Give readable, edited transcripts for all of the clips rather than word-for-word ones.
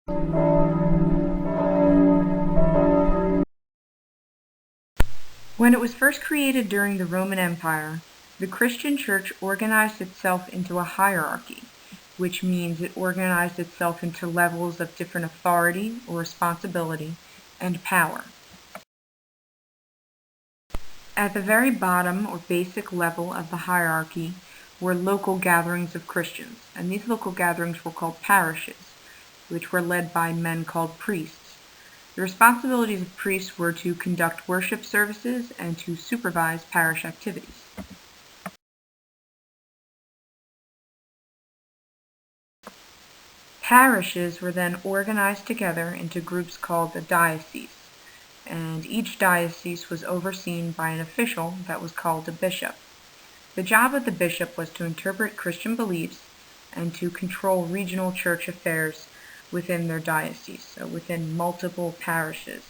When it was first created during the Roman Empire, the Christian Church organized itself into a hierarchy, which means it organized itself into levels of different authority or responsibility and power. At the very bottom or basic level of the hierarchy were local gatherings of Christians, and these local gatherings were called parishes, which were led by men called priests. The responsibilities of priests were to conduct worship services and to supervise parish activities. Parishes were then organized together into groups called the diocese, and each diocese was overseen by an official that was called a bishop. The job of the bishop was to interpret Christian beliefs and to control regional church affairs within their diocese, so within multiple parishes.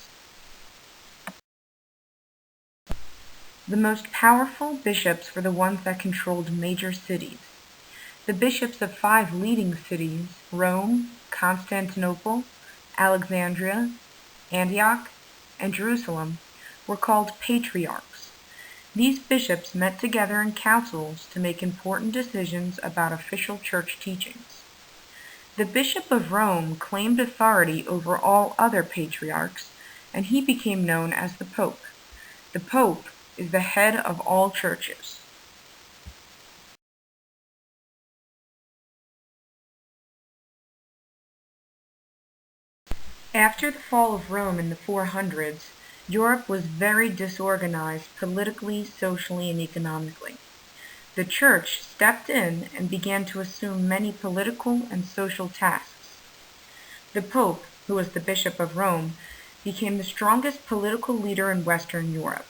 The most powerful bishops were the ones that controlled major cities. The bishops of 5 leading cities, Rome, Constantinople, Alexandria, Antioch, and Jerusalem, were called patriarchs. These bishops met together in councils to make important decisions about official church teachings. The Bishop of Rome claimed authority over all other patriarchs, and he became known as the Pope. The Pope is the head of all churches. After the fall of Rome in the 400s, Europe was very disorganized politically, socially, and economically. The Church stepped in and began to assume many political and social tasks. The Pope, who was the Bishop of Rome, became the strongest political leader in Western Europe.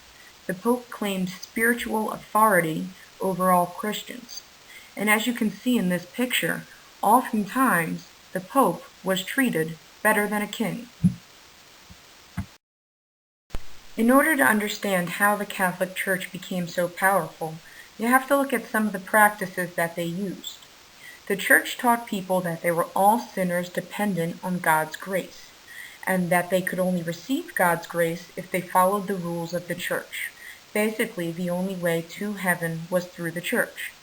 The Pope claimed spiritual authority over all Christians. And as you can see in this picture, oftentimes the Pope was treated better than a king. In order to understand how the Catholic Church became so powerful, you have to look at some of the practices that they used. The Church taught people that they were all sinners dependent on God's grace, and that they could only receive God's grace if they followed the rules of the Church. Basically, the only way to heaven was through the Church.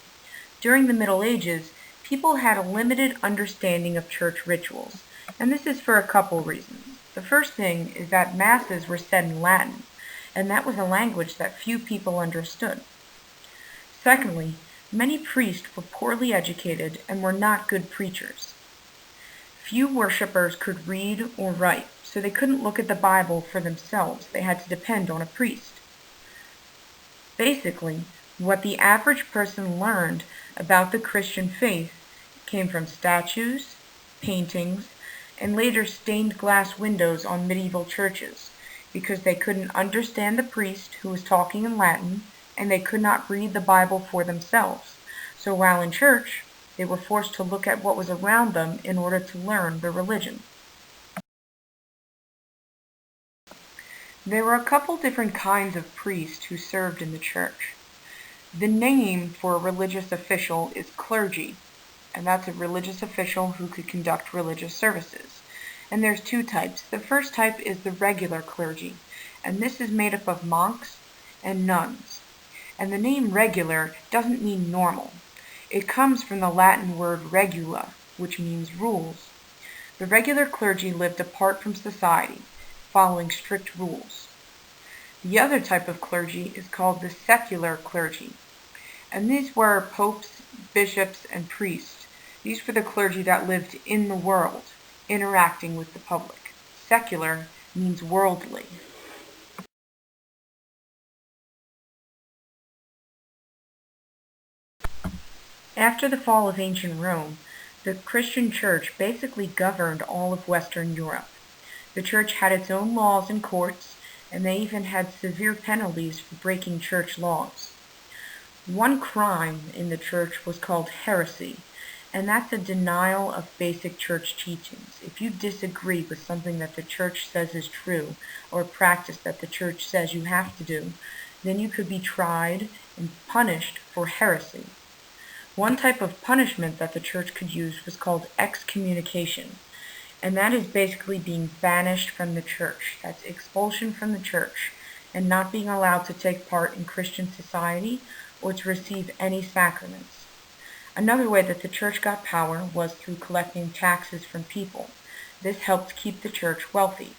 During the Middle Ages, people had a limited understanding of church rituals, and this is for a couple reasons. The first thing is that masses were said in Latin, and that was a language that few people understood. Secondly, many priests were poorly educated and were not good preachers. Few worshippers could read or write, so they couldn't look at the Bible for themselves. They had to depend on a priest. Basically, what the average person learned about the Christian faith came from statues, paintings, and later stained glass windows on medieval churches, because they couldn't understand the priest who was talking in Latin, and they could not read the Bible for themselves. So while in church, they were forced to look at what was around them in order to learn the religion. There were a couple different kinds of priests who served in the church. The name for a religious official is clergy, and that's a religious official who could conduct religious services. And there's 2 types. The first type is the regular clergy, and this is made up of monks and nuns. And the name regular doesn't mean normal. It comes from the Latin word regula, which means rules. The regular clergy lived apart from society, following strict rules. The other type of clergy is called the secular clergy, and these were popes, bishops, and priests. These were the clergy that lived in the world, interacting with the public. Secular means worldly. After the fall of ancient Rome, the Christian Church basically governed all of Western Europe. The Church had its own laws and courts, and they even had severe penalties for breaking church laws. One crime in the Church was called heresy, and that's a denial of basic church teachings. If you disagree with something that the Church says is true, or a practice that the Church says you have to do, then you could be tried and punished for heresy. One type of punishment that the Church could use was called excommunication. And that is basically being banished from the church. That's expulsion from the church, and not being allowed to take part in Christian society or to receive any sacraments. Another way that the church got power was through collecting taxes from people. This helped keep the church wealthy.